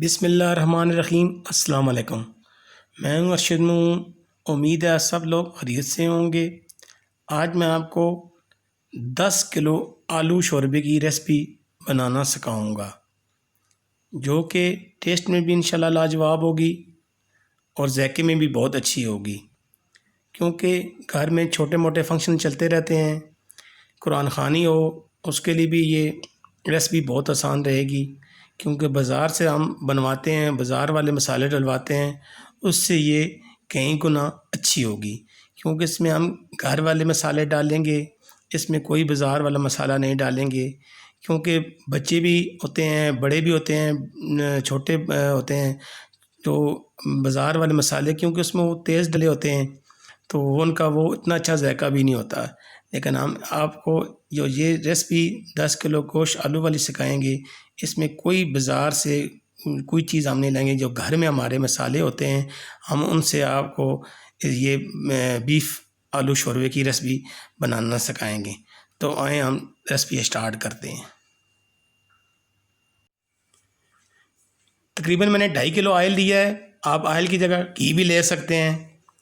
बिस्मिल्लाहिर्रहमानिर्रहीम। अस्सलाम वालेकुम। मैं हूँ अरशद नून। उम्मीद है सब लोग खैरियत से होंगे। आज मैं आपको 10 किलो आलू शोरबे की रेसिपी बनाना सिखाऊंगा, जो कि टेस्ट में भी इंशाल्लाह लाजवाब होगी और जायके में भी बहुत अच्छी होगी। क्योंकि घर में छोटे मोटे फंक्शन चलते रहते हैं, कुरान ख़ानी हो, उसके लिए भी ये रेसिपी बहुत आसान रहेगी। क्योंकि बाज़ार से हम बनवाते हैं, बाज़ार वाले मसाले डलवाते हैं, उससे ये कई गुना अच्छी होगी। क्योंकि इसमें हम घर वाले मसाले डालेंगे, इसमें कोई बाज़ार वाला मसाला नहीं डालेंगे। क्योंकि बच्चे भी होते हैं, बड़े भी होते हैं, छोटे होते हैं, तो बाज़ार वाले मसाले क्योंकि उसमें वो तेज़ डले होते हैं, तो उनका वो इतना अच्छा जायका भी नहीं होता। लेकिन हम आपको जो ये रेसिपी 10 किलो गोश्त आलू वाली सिखाएंगे, इसमें कोई बाज़ार से कोई चीज़ हम नहीं लाएंगे। जो घर में हमारे मसाले होते हैं, हम उनसे आपको ये बीफ आलू शोरबे की रेसिपी बनाना सिखाएंगे। तो आए हम रेसिपी स्टार्ट करते हैं। तकरीबन मैंने 2.5 किलो ऑयल लिया है। आप ऑयल की जगह घी भी ले सकते हैं।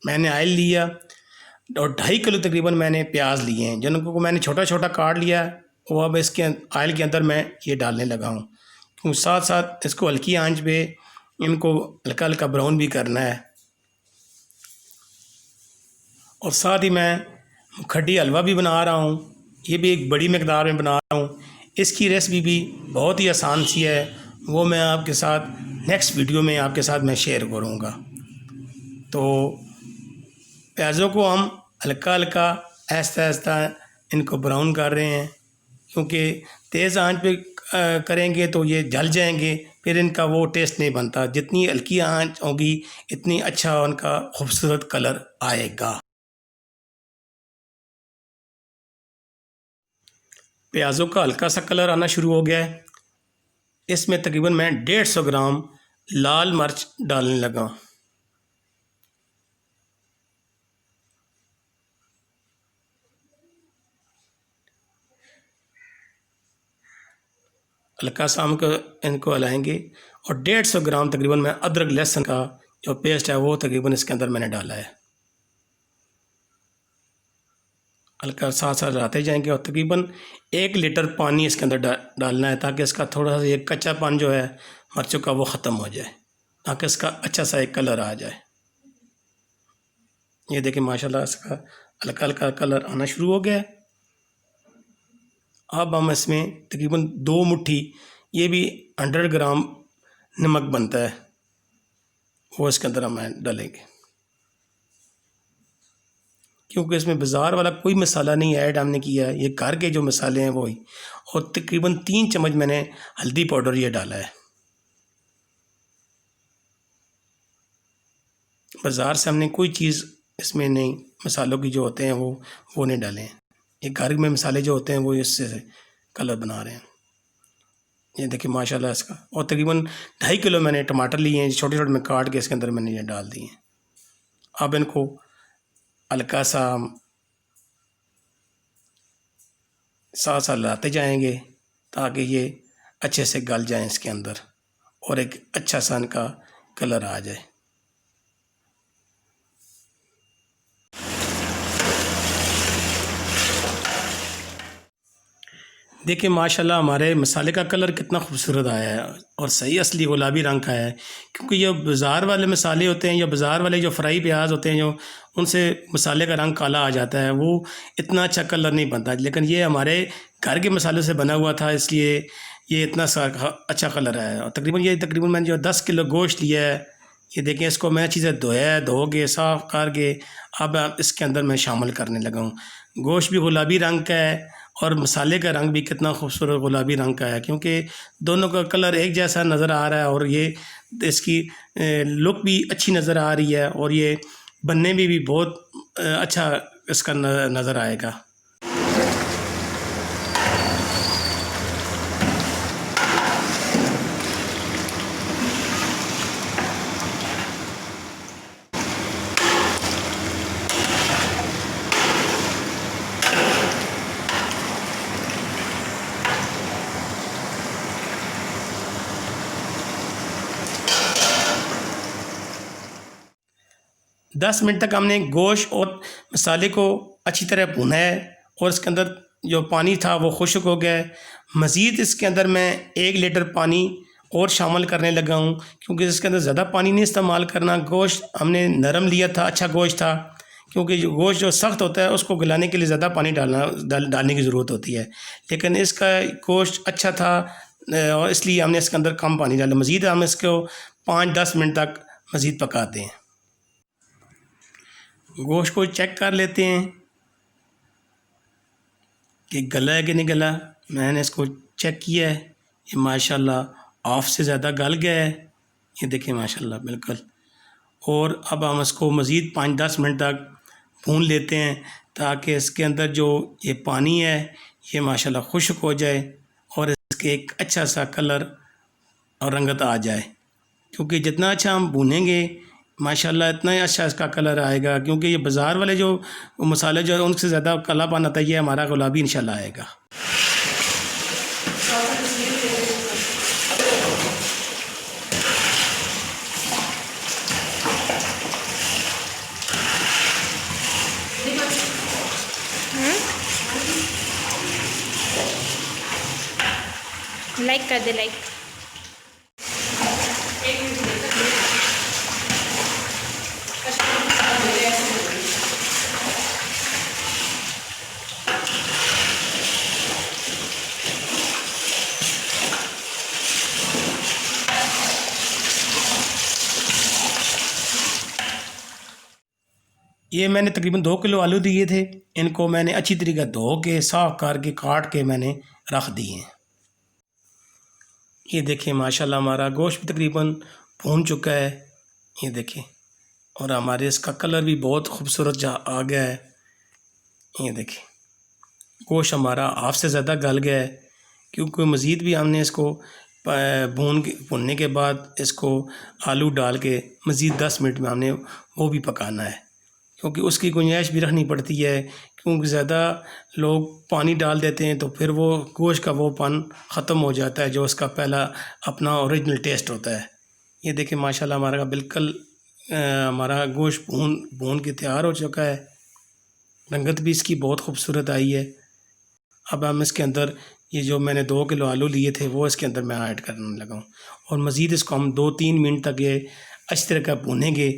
मैंने ऑयल लिया और 2.5 किलो तकरीबन मैंने प्याज लिए हैं, जिनको मैंने छोटा छोटा काट लिया है। वो अब इसके ऑयल के अंदर मैं ये डालने लगा हूँ। क्योंकि साथ साथ इसको हल्की आंच पे इनको हल्का हल्का ब्राउन भी करना है। और साथ ही मैं खट्टी हलवा भी बना रहा हूँ, ये भी एक बड़ी मकदार में बना रहा हूँ। इसकी रेसिपी भी बहुत ही आसान सी है, वो मैं आपके साथ नेक्स्ट वीडियो में आपके साथ मैं शेयर करूँगा। तो प्याज़ों को हम हल्का हल्का आहिस्ता आहिस्ता इनको ब्राउन कर रहे हैं। क्योंकि तेज़ आंच पे करेंगे तो ये जल जाएंगे, फिर इनका वो टेस्ट नहीं बनता। जितनी हल्की आंच होगी इतनी अच्छा उनका खूबसूरत कलर आएगा। प्याज़ों का हल्का सा कलर आना शुरू हो गया है। इसमें तकरीबन मैं 150 ग्राम लाल मिर्च डालने लगा। हल्का सा हम इनको हिलाएंगे। और 150 ग्राम तकरीबन मैं अदरक लहसुन का जो पेस्ट है वो तकरीबन इसके अंदर मैंने डाला है। हल्का साथ साथ डालते जाएंगे और तकरीबन 1 लीटर पानी इसके अंदर डालना है, ताकि इसका थोड़ा सा ये कच्चापन जो है मिर्चों का वो ख़त्म हो जाए, ताकि इसका अच्छा सा एक कलर आ जाए। ये देखिए माशाल्लाह इसका हल्का हल्का कलर आना शुरू हो गया है। अब हम इसमें तकरीबन 2 मुट्ठी, ये भी 100 ग्राम नमक बनता है, वो इसके अंदर हम डालेंगे। क्योंकि इसमें बाज़ार वाला कोई मसाला नहीं ऐड हमने किया है, ये घर के जो मसाले हैं वही। और तकरीबन 3 चम्मच मैंने हल्दी पाउडर ये डाला है। बाज़ार से हमने कोई चीज़ इसमें नहीं, मसालों की जो होते हैं वो नहीं डाले हैं। ये घर में मसाले जो होते हैं वो इससे कलर बना रहे हैं। ये देखिए माशाल्लाह इसका। और तकरीबन 2.5 किलो मैंने टमाटर लिए हैं, छोटे छोटे में काट के इसके अंदर मैंने ये डाल दिए हैं। अब इनको हल्का सा साथ साथ लाते जाएंगे, ताकि ये अच्छे से गल जाएं इसके अंदर और एक अच्छा सा इनका कलर आ जाए। देखिए माशाल्लाह हमारे मसाले का कलर कितना खूबसूरत आया है और सही असली गुलाबी रंग का है। क्योंकि ये बाज़ार वाले मसाले होते हैं या बाज़ार वाले जो फ्राई प्याज होते हैं, जो उनसे मसाले का रंग काला आ जाता है, वो इतना अच्छा कलर नहीं बनता। लेकिन ये हमारे घर के मसालों से बना हुआ था, इसलिए ये इतना सा अच्छा कलर आया। और तकरीबन मैंने जो 10 किलो गोश्त लिया है, ये देखें इसको मैं अच्छी से धोया है, धो के साफ़ करके अब इसके अंदर मैं शामिल करने लगा हूँ। गोश्त भी गुलाबी रंग का है और मसाले का रंग भी कितना खूबसूरत गुलाबी रंग का है, क्योंकि दोनों का कलर एक जैसा नज़र आ रहा है और ये इसकी लुक भी अच्छी नज़र आ रही है और ये बनने में भी बहुत अच्छा इसका नज़र आएगा। 10 मिनट तक हमने गोश्त और मसाले को अच्छी तरह भुना है और इसके अंदर जो पानी था वो खुश्क हो गया है। मज़ीद इसके अंदर मैं 1 लीटर पानी और शामिल करने लगा हूँ, क्योंकि इसके अंदर ज़्यादा पानी नहीं इस्तेमाल करना। गोश्त हमने नरम लिया था, अच्छा गोश्त था, क्योंकि जो गोश्त जो सख्त होता है उसको गलाने के लिए ज़्यादा पानी डालने की ज़रूरत होती है। लेकिन इसका गोश्त अच्छा था और इसलिए हमने इसके अंदर कम पानी डाला। मज़ीद हम इसको 5-10 मिनट तक मज़ीद पकाते हैं। गोश्त को चेक कर लेते हैं कि गला है कि नहीं गला। मैंने इसको चेक किया है, ये माशाल्लाह हाफ से ज़्यादा गल गया है। ये देखिए माशाल्लाह बिल्कुल। और अब हम इसको मज़ीद 5-10 मिनट तक भून लेते हैं, ताकि इसके अंदर जो ये पानी है ये माशाल्लाह खुश्क हो जाए और इसके एक अच्छा सा कलर और रंगत आ जाए। क्योंकि जितना अच्छा हम भूनेंगे माशाल्लाह इतना ही अच्छा इसका कलर आएगा, क्योंकि ये बाज़ार वाले जो मसाले जो है उनसे ज़्यादा कालापन आता है, ये हमारा गुलाबी इंशाल्लाह आएगा। लाइक कर दे, लाइक। ये मैंने तकरीबन 2 किलो आलू दिए थे। इनको मैंने अच्छी तरीके धो के साफ़ करके काट के मैंने रख दिए हैं। ये देखिए माशाल्लाह हमारा गोश्त भी तकरीबन भून चुका है, ये देखिए। और हमारे इसका कलर भी बहुत खूबसूरत आ गया है। ये देखिए गोश्त हमारा हाफ से ज़्यादा गल गया है, क्योंकि मज़ीद भी हमने इसको भूनने के बाद इसको आलू डाल के मज़ीद 10 मिनट में हमने वो भी पकाना है, क्योंकि उसकी गुंजाइश भी रखनी पड़ती है। क्योंकि ज़्यादा लोग पानी डाल देते हैं तो फिर वो गोश्त का वोपन ख़त्म हो जाता है, जो उसका पहला अपना ओरिजिनल टेस्ट होता है। ये देखिए माशाल्लाह हमारा बिल्कुल हमारा गोश्त भून के तैयार हो चुका है। रंगत भी इसकी बहुत खूबसूरत आई है। अब हम इसके अंदर ये जो मैंने 2 किलो आलू लिए थे वो इसके अंदर मैं ऐड करने लगा हूँ, और मज़ीद इसको हम 2-3 मिनट तक ये अच्छी तरह का भूनेंगे।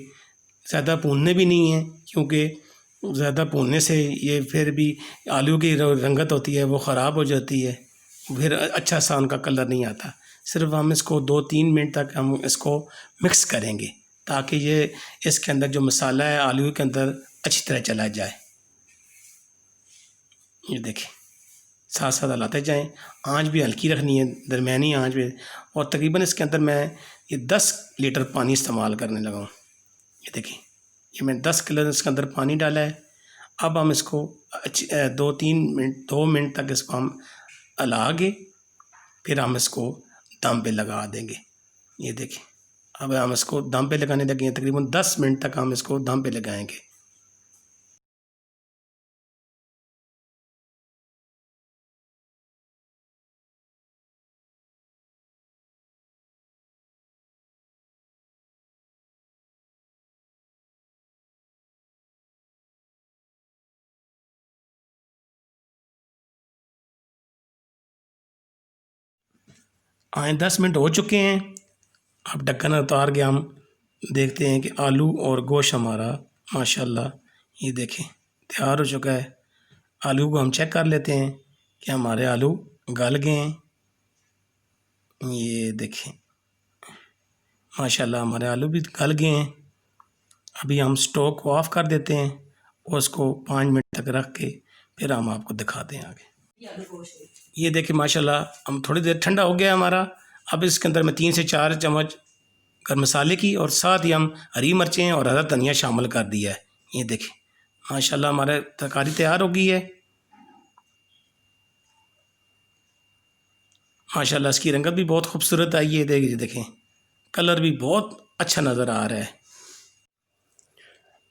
ज़्यादा भूनने भी नहीं है, क्योंकि ज़्यादा भूनने से ये फिर भी आलू की रंगत होती है वो ख़राब हो जाती है, फिर अच्छा सा उनका कलर नहीं आता। सिर्फ हम इसको 2-3 मिनट तक हम इसको मिक्स करेंगे, ताकि ये इसके अंदर जो मसाला है आलू के अंदर अच्छी तरह चला जाए। ये देखिए साथ साथ हलाते जाएँ। आंच भी हल्की रखनी है, दरमियानी आंच पे। और तकरीबन इसके अंदर मैं ये 10 लीटर पानी इस्तेमाल करने लगा हूँ। ये देखिए ये मैंने 10 किलो इसके अंदर पानी डाला है। अब हम इसको 2 मिनट तक इसको हम हला के फिर हम इसको दम पे लगा देंगे। ये देखिए अब हम इसको दम पे लगाने लगे हैं। तकरीबन 10 मिनट तक हम इसको दम पे लगाएंगे। आए 10 मिनट हो चुके हैं। अब ढक्कन उतार के हम देखते हैं कि आलू और गोश्त हमारा माशाल्लाह ये देखें तैयार हो चुका है। आलू को हम चेक कर लेते हैं कि हमारे आलू गल गए हैं। ये देखें माशाल्लाह हमारे आलू भी गल गए हैं। अभी हम स्टोव को ऑफ़ कर देते हैं और उसको 5 मिनट तक रख के फिर हम आपको दिखाते हैं आगे। ये देखिए माशाल्लाह हम थोड़ी देर ठंडा हो गया हमारा। अब इसके अंदर मैं 3 से 4 चम्मच गर्म मसाले की और साथ ही हम हरी मिर्चें और हरा धनिया शामिल कर दिया है। ये देखिए माशाल्लाह हमारा तरकारी तैयार हो गई है। माशाल्लाह इसकी रंगत भी बहुत खूबसूरत आई है। देखिए देखें कलर भी बहुत अच्छा नज़र आ रहा है।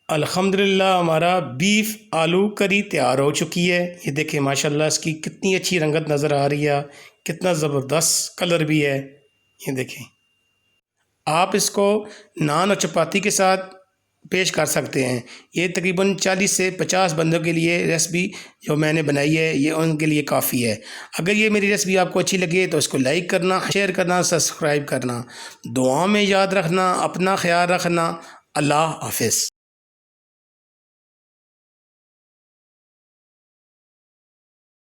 अल्हम्दुलिल्लाह हमारा बीफ आलू करी तैयार हो चुकी है। ये देखें माशाल्लाह इसकी कितनी अच्छी रंगत नज़र आ रही है, कितना ज़बरदस्त कलर भी है। ये देखें आप इसको नान और चपाती के साथ पेश कर सकते हैं। ये तकरीबन 40 से 50 बंदों के लिए रेसिपी जो मैंने बनाई है ये उनके लिए काफ़ी है। अगर ये मेरी रेसिपी आपको अच्छी लगे तो इसको लाइक करना, शेयर करना, सब्सक्राइब करना। दुआ में याद रखना, अपना ख्याल रखना। अल्लाह हाफिज़।